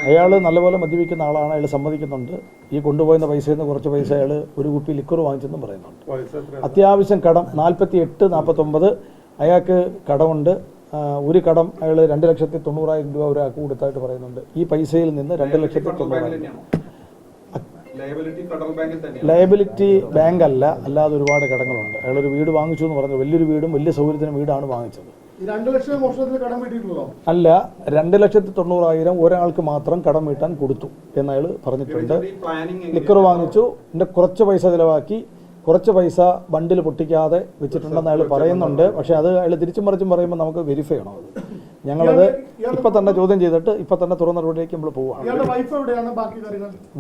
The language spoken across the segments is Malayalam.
അയാൾ നല്ലപോലെ മദ്യപിക്കുന്ന ആളാണ്. അയാൾ സമ്മതിക്കുന്നുണ്ട്. ഈ കൊണ്ടുപോകുന്ന പൈസയിൽ നിന്ന് കുറച്ച് പൈസ അയാൾ ഒരു കുപ്പി ലിക്കർ വാങ്ങിച്ചെന്നും പറയുന്നുണ്ട്. അത്യാവശ്യം കടം 48-49 അയാൾക്ക് കടമുണ്ട്. ഒരു കടം അയാൾ 2,90,000 രൂപ ഒരാൾക്ക് കൊടുത്തായിട്ട് പറയുന്നുണ്ട്. ഈ പൈസയിൽ നിന്ന് 2,90,000 ലയബിലിറ്റി ബാങ്ക് അല്ല, അല്ലാതെ ഒരുപാട് കടങ്ങളുണ്ട്. അയാളൊരു വീട് വാങ്ങിച്ചു എന്ന് പറഞ്ഞു. വലിയൊരു വീടും വലിയ സൗകര്യത്തിന് വീടാണ് വാങ്ങിച്ചത്. അല്ല, 2,90,000 ഒരാൾക്ക് മാത്രം കടം വീട്ടാൻ കൊടുത്തു എന്ന് അയാൾ പറഞ്ഞിട്ടുണ്ട്. ലിക്കർ വാങ്ങിച്ചു, എൻ്റെ കുറച്ച് പൈസ ചിലവാക്കി, കുറച്ച് പൈസ ബണ്ടിൽ പൊട്ടിക്കാതെ വെച്ചിട്ടുണ്ടെന്ന് അയാൾ പറയുന്നുണ്ട്. പക്ഷേ അത് അയാൾ തിരിച്ചും മറിച്ചും പറയുമ്പോൾ നമുക്ക് വെരിഫൈ ചെയ്യണം. അത് ഞങ്ങളത് ഇപ്പം തന്നെ ചോദ്യം ചെയ്തിട്ട് ഇപ്പം തന്നെ തുറന്ന നടപടിയിലേക്ക് നമ്മൾ പോവുകയാണ്.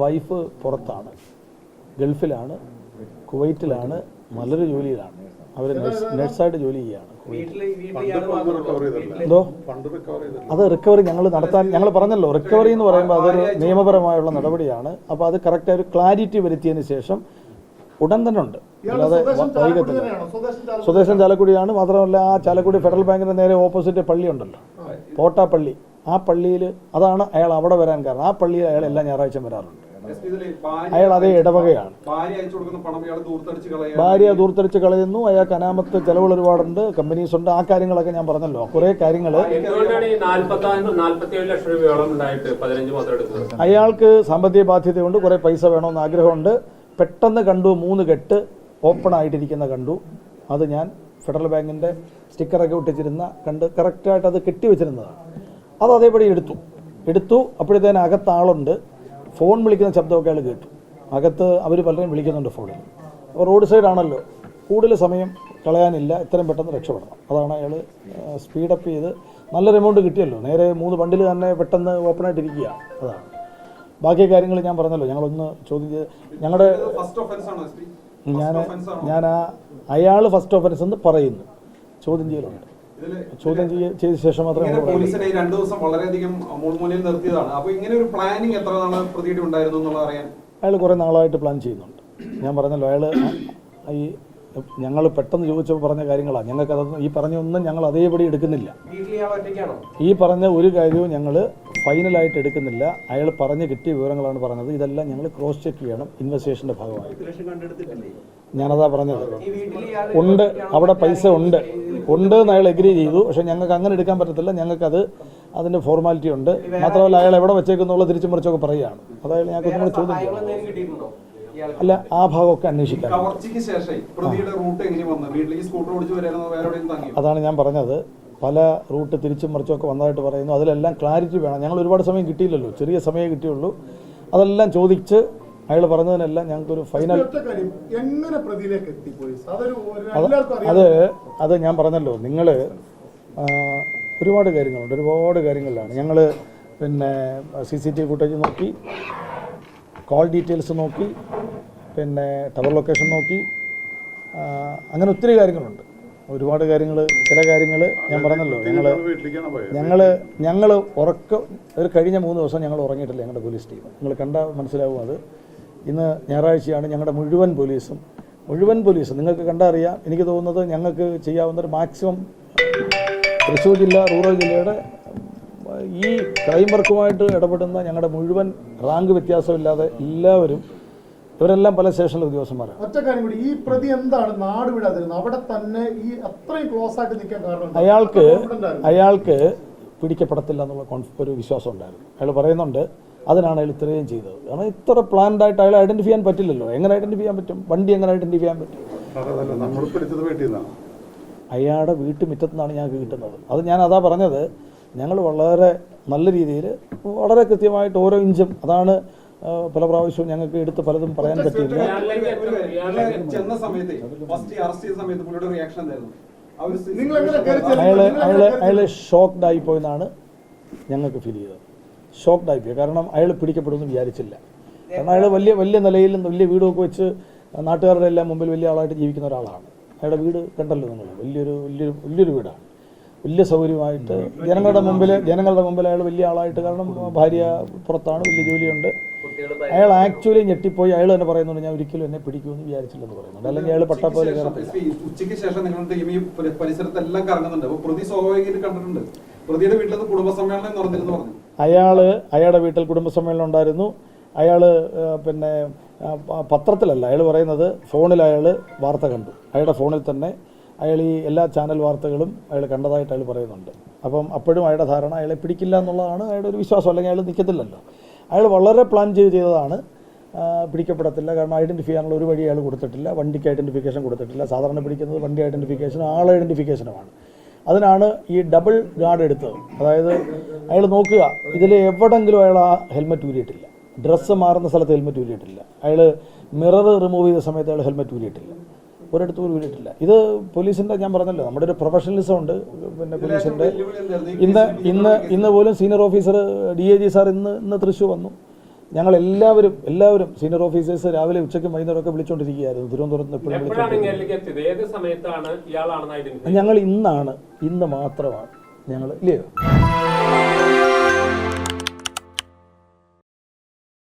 വൈഫ് പുറത്താണ്, ഗൾഫിലാണ്, കുവൈറ്റിലാണ്, നല്ലൊരു ജോലിയിലാണ്. അവർ നഴ്സായിട്ട് ജോലി ചെയ്യുകയാണ്. എന്തോ അത് റിക്കവറി ഞങ്ങൾ നടത്താൻ ഞങ്ങൾ പറഞ്ഞല്ലോ. റിക്കവറി എന്ന് പറയുമ്പോൾ അതൊരു നിയമപരമായുള്ള നടപടിയാണ്. അപ്പോൾ അത് കറക്റ്റ് ഒരു ക്ലാരിറ്റി വരുത്തിയതിന് ശേഷം ഉടൻ തന്നെ ഉണ്ട്, അല്ലാതെ വൈകത്തില്ല. സ്വദേശം ചാലക്കുടിയാണ്. മാത്രമല്ല ആ ചാലക്കുടി ഫെഡറൽ ബാങ്കിൻ്റെ നേരെ ഓപ്പോസിറ്റ് പള്ളി ഉണ്ടല്ലോ, പോട്ടാ പള്ളി. ആ പള്ളിയിൽ അതാണ് അയാൾ അവിടെ വരാൻ കാരണം. ആ പള്ളിയിൽ അയാൾ എല്ലാ ഞായറാഴ്ചയും വരാറുണ്ട്. അയാൾ അതേ ഇടവകയാണ്. ഭാര്യ ദൂർത്തടിച്ച് കളയുന്നു. അയാൾക്ക് അനാമത്ത് ചെലവുകൾ ഒരുപാടുണ്ട്, കമ്പനീസ് ഉണ്ട്. ആ കാര്യങ്ങളൊക്കെ ഞാൻ പറഞ്ഞല്ലോ. കുറേ കാര്യങ്ങൾ അയാൾക്ക് സാമ്പത്തിക ബാധ്യതയുണ്ട്, കുറേ പൈസ വേണമെന്ന് ആഗ്രഹമുണ്ട്. പെട്ടെന്ന് കണ്ടു 3 കെട്ട് ഓപ്പൺ ആയിട്ടിരിക്കുന്ന കണ്ടു. അത് ഞാൻ ഫെഡറൽ ബാങ്കിൻ്റെ സ്റ്റിക്കറൊക്കെ ഒട്ടിച്ചിരുന്ന കണ്ട് കറക്റ്റായിട്ട് അത് കെട്ടിവെച്ചിരുന്നതാണ്. അത് അതേപടി എടുത്തു. അപ്പോഴത്തേന് അകത്ത് ആളുണ്ട്. ഫോൺ വിളിക്കുന്ന ശബ്ദമൊക്കെ അയാൾ കേട്ടു. അകത്ത് അവർ പലരും വിളിക്കുന്നുണ്ട് ഫോണിൽ. അപ്പോൾ റോഡ് സൈഡാണല്ലോ, കൂടുതൽ സമയം കളയാനില്ല, എത്രയും പെട്ടെന്ന് രക്ഷപ്പെടണം. അതാണ് അയാൾ സ്പീഡപ്പ് ചെയ്ത് നല്ലൊരു എമൗണ്ട് കിട്ടിയല്ലോ. നേരെ 3 ബണ്ടിൽ തന്നെ പെട്ടെന്ന് ഓപ്പണായിട്ടിരിക്കുക. അതാണ് ബാക്കി കാര്യങ്ങൾ ഞാൻ പറഞ്ഞല്ലോ. ഞങ്ങളൊന്ന് ചോദ്യം ചെയ്ത് ഞങ്ങളുടെ ഞാൻ അയാൾ ഫസ്റ്റ് ഓഫൻസ് എന്ന് പറയുന്നു. ചോദ്യം ചെയ്യലുണ്ട്. ചോദ്യം ചെയ്ത ശേഷം മാത്രമേ പോലീസിനെ 2 ദിവസം വളരെയധികം മുൾമുനയിൽ നിർത്തിയതാണ്. അപ്പോൾ ഇങ്ങനെ ഒരു പ്ലാനിങ് എത്ര നാൾ പ്രതിയുടെ ഉണ്ടായിരുന്നു എന്നുള്ളത് അറിയാൻ അയാൾ കുറേ നാളായിട്ട് പ്ലാൻ ചെയ്യുന്നുണ്ട്. ഞാൻ പറഞ്ഞല്ലോ, അയാൾ ഈ ഞങ്ങൾ പെട്ടെന്ന് ചോദിച്ചപ്പോൾ പറഞ്ഞ കാര്യങ്ങളാണ്. ഞങ്ങൾക്കതൊന്നും ഈ പറഞ്ഞൊന്നും ഞങ്ങൾ അതേപടി എടുക്കുന്നില്ല. ഈ പറഞ്ഞ ഒരു കാര്യവും ഞങ്ങൾ ഫൈനലായിട്ട് എടുക്കുന്നില്ല. അയാൾ പറഞ്ഞ് കിട്ടിയ വിവരങ്ങളാണ് പറഞ്ഞത്. ഇതെല്ലാം ഞങ്ങൾ ക്രോസ് ചെക്ക് ചെയ്യണം ഇൻവെസ്റ്റിഗേഷൻ്റെ ഭാഗമായി. ഞാനതാ പറഞ്ഞത്. ഉണ്ട്, അവിടെ പൈസ ഉണ്ട് എന്ന് അയാൾ എഗ്രി ചെയ്തു. പക്ഷേ ഞങ്ങൾക്ക് അങ്ങനെ എടുക്കാൻ പറ്റത്തില്ല. ഞങ്ങൾക്കത് അതിൻ്റെ ഫോർമാലിറ്റി ഉണ്ട്. മാത്രമല്ല അയാൾ എവിടെ വെച്ചേക്കുന്നുള്ള തിരിച്ചും മറിച്ചൊക്കെ പറയുകയാണ്. അതായത് ഞങ്ങൾക്ക് ഒന്നും കൂടി ചോദ്യം ചെയ്യാം. അല്ല, ആ ഭാഗമൊക്കെ അന്വേഷിക്കാം. അതാണ് ഞാൻ പറഞ്ഞത്. പല റൂട്ട് തിരിച്ചും മറിച്ചൊക്കെ വന്നതായിട്ട് പറയുന്നു. അതിലെല്ലാം ക്ലാരിറ്റി വേണം. ഞങ്ങൾ ഒരുപാട് സമയം കിട്ടിയില്ലല്ലോ, ചെറിയ സമയമേ കിട്ടിയുള്ളൂ. അതെല്ലാം ചോദിച്ച് അയാൾ പറഞ്ഞതിനെല്ലാം ഞങ്ങൾക്കൊരു ഫൈനൽ അത് ഞാൻ പറഞ്ഞല്ലോ. നിങ്ങൾ ഒരുപാട് കാര്യങ്ങളിലാണ് ഞങ്ങൾ പിന്നെ CCTV ഫുട്ടേജ് നോക്കി, കോൾ ഡീറ്റെയിൽസ് നോക്കി, പിന്നെ ടവർ ലൊക്കേഷൻ നോക്കി, അങ്ങനെ ഒത്തിരി കാര്യങ്ങളുണ്ട്. ഒരുപാട് കാര്യങ്ങൾ, ചില കാര്യങ്ങൾ ഞാൻ പറഞ്ഞല്ലോ. ഞങ്ങൾ ഒരു കഴിഞ്ഞ 3 ദിവസം ഞങ്ങൾ ഉറങ്ങിയിട്ടില്ല. ഞങ്ങളുടെ പോലീസ് ടീം നിങ്ങൾ കണ്ടാൽ മനസ്സിലാവും. അത് ഇന്ന് ഞായറാഴ്ചയാണ്. ഞങ്ങളുടെ മുഴുവൻ പോലീസും നിങ്ങൾക്ക് കണ്ടറിയാം. എനിക്ക് തോന്നുന്നത് ഞങ്ങൾക്ക് ചെയ്യാവുന്നൊരു മാക്സിമം തൃശ്ശൂർ ജില്ല, റൂറൽ ജില്ലയുടെ ഈ ക്രൈം വർക്കുമായിട്ട് ഇടപെടുന്ന ഞങ്ങളുടെ മുഴുവൻ റാങ്ക് വ്യത്യാസമില്ലാതെ എല്ലാവരും, ഇവരെല്ലാം പല സ്റ്റേഷനിലെ ഉദ്യോഗസ്ഥന്മാരാണ്. ഒറ്റ കാര്യം കൂടി, ഈ പ്രതി എന്താണ് നാട് വിടാതിരുന്നത്? അവിടെ തന്നെ ഈ അത്രയും ക്ലോസ് ആയിട്ട് നിൽക്കാൻ കാരണം അയാൾക്ക് പിടിക്കപ്പെടത്തില്ല എന്നുള്ള ഒരു വിശ്വാസം ഉണ്ടായിരുന്നു. അയാൾ പറയുന്നുണ്ട്. അതിനാണ് അയാൾ ഇത്രയും ചെയ്തത്. കാരണം ഇത്ര പ്ലാൻഡ് ആയിട്ട് അയാളെ ഐഡന്റിഫൈ ചെയ്യാൻ പറ്റില്ലല്ലോ. എങ്ങനെ ഐഡന്റിഫൈ ചെയ്യാൻ പറ്റും? വണ്ടി എങ്ങനെ ഐഡന്റിഫൈ ചെയ്യാൻ പറ്റും? അയാളുടെ വീട്ടുമുറ്റത്തു നിന്നാണ് ഞങ്ങൾക്ക് കിട്ടുന്നത്. അത് ഞാൻ അതാ പറഞ്ഞത്. ഞങ്ങൾ വളരെ നല്ല രീതിയിൽ, വളരെ കൃത്യമായിട്ട് ഓരോ ഇഞ്ചും, അതാണ് പല പ്രാവശ്യവും ഞങ്ങൾക്ക് എടുത്ത് പലതും പറയാൻ പറ്റിയില്ല. അയാൾ ഷോക്ക്ഡ് ആയിപ്പോയെന്നാണ് ഞങ്ങൾക്ക് ഫീൽ ചെയ്തത്. കാരണം അയാൾ പിടിക്കപ്പെടുമെന്ന് വിചാരിച്ചില്ല. കാരണം അയാൾ വലിയ നിലയിലും വലിയ വീടൊക്കെ വെച്ച് നാട്ടുകാരുടെ എല്ലാം മുമ്പിൽ വലിയ ആളായിട്ട് ജീവിക്കുന്ന ഒരാളാണ്. അയാളുടെ വീട് കണ്ടല്ലോ നിങ്ങൾ, വലിയൊരു വീടാണ്, വലിയ സൗകര്യമായിട്ട് ജനങ്ങളുടെ മുമ്പിൽ അയാൾ വലിയ ആളായിട്ട്. കാരണം ഭാര്യ പുറത്താണ്, വലിയ ജോലിയുണ്ട്. അയാൾ ആക്ച്വലി ഞെട്ടിപ്പോയി. അയാൾ തന്നെ പറയുന്നുണ്ട്, ഞാൻ ഒരിക്കലും എന്നെ പിടിക്കുമെന്ന് വിചാരിച്ചില്ലെന്ന് പറയുന്നുണ്ട്. അല്ലെങ്കിൽ അയാൾ പട്ടാപ്പോലെ ഉച്ചയ്ക്ക് ശേഷം നിങ്ങളുടെ ടീം പരിസരത്തെല്ലാം കറങ്ങുന്നുണ്ട്. അപ്പോൾ പ്രതി സ്വാഭാവികമായിട്ട് കണ്ടിട്ടുണ്ട്. പ്രതിയുടെ വീട്ടിൽ കുടുംബ സമ്മേളനം നടന്നിരുന്നു പറഞ്ഞു. അയാളുടെ വീട്ടിൽ കുടുംബസമ്മേളനം ഉണ്ടായിരുന്നു. അയാൾ പിന്നെ പത്രത്തിലല്ല, അയാൾ പറയുന്നത് ഫോണിൽ അയാൾ വാർത്ത കണ്ടു. അയാളുടെ ഫോണിൽ തന്നെ അയാൾ ഈ എല്ലാ ചാനൽ വാർത്തകളും അയാൾ കണ്ടതായിട്ട് അയാൾ പറയുന്നുണ്ട്. അപ്പം അപ്പോഴും അയാളുടെ ധാരണ അയാളെ പിടിക്കില്ല എന്നുള്ളതാണ് അയാളുടെ ഒരു വിശ്വാസം. അല്ലെങ്കിൽ അയാൾ നിൽക്കത്തില്ലല്ലോ. അയാൾ വളരെ പ്ലാൻ ചെയ്തതാണ്. പിടിക്കപ്പെടത്തില്ല, കാരണം ഐഡൻറ്റിഫൈ ചെയ്യാനുള്ള ഒരു വഴി അയാൾ കൊടുത്തിട്ടില്ല. വണ്ടിക്ക് ഐഡൻറ്റിഫിക്കേഷൻ കൊടുത്തിട്ടില്ല. സാധാരണ പിടിക്കുന്നത് വണ്ടി ഐഡൻറ്റിഫിക്കേഷനും ആൾ ഐഡൻറ്റിഫിക്കേഷനുമാണ്. അതിനാണ് ഈ ഡബിൾ ഗാർഡ് എടുത്തത്. അതായത് അയാൾ നോക്കുക, ഇതിൽ എവിടെങ്കിലും അയാൾ ആ ഹെൽമെറ്റ് ഊരിയിട്ടില്ല. ഡ്രസ്സ് മാറുന്ന സ്ഥലത്ത് ഹെൽമെറ്റ് ഊരിയിട്ടില്ല. അയാൾ മിറർ റിമൂവ് ചെയ്ത സമയത്ത് അയാൾ ഹെൽമെറ്റ് ഊരിയിട്ടില്ല. ഒരിടത്തും ഊരിയിട്ടില്ല. ഇത് പോലീസിൻ്റെ, ഞാൻ പറഞ്ഞല്ലോ, നമ്മുടെ ഒരു പ്രൊഫഷണലിസം ഉണ്ട്. പിന്നെ പോലീസിൻ്റെ ഇന്ന് പോലും സീനിയർ ഓഫീസർ DIG സാർ ഇന്ന് തൃശ്ശൂർ വന്നു. ഞങ്ങൾ എല്ലാവരും സീനിയർ ഓഫീസേഴ്സ് രാവിലെ ഉച്ചയ്ക്കും വൈകുന്നേരമൊക്കെ വിളിച്ചുകൊണ്ടിരിക്കുകയായിരുന്നു. തിരുവനന്തപുരത്ത് എപ്പോഴും ഞങ്ങൾ ഇന്ന് മാത്രമാണ് ഞങ്ങൾ ഇല്ലയോ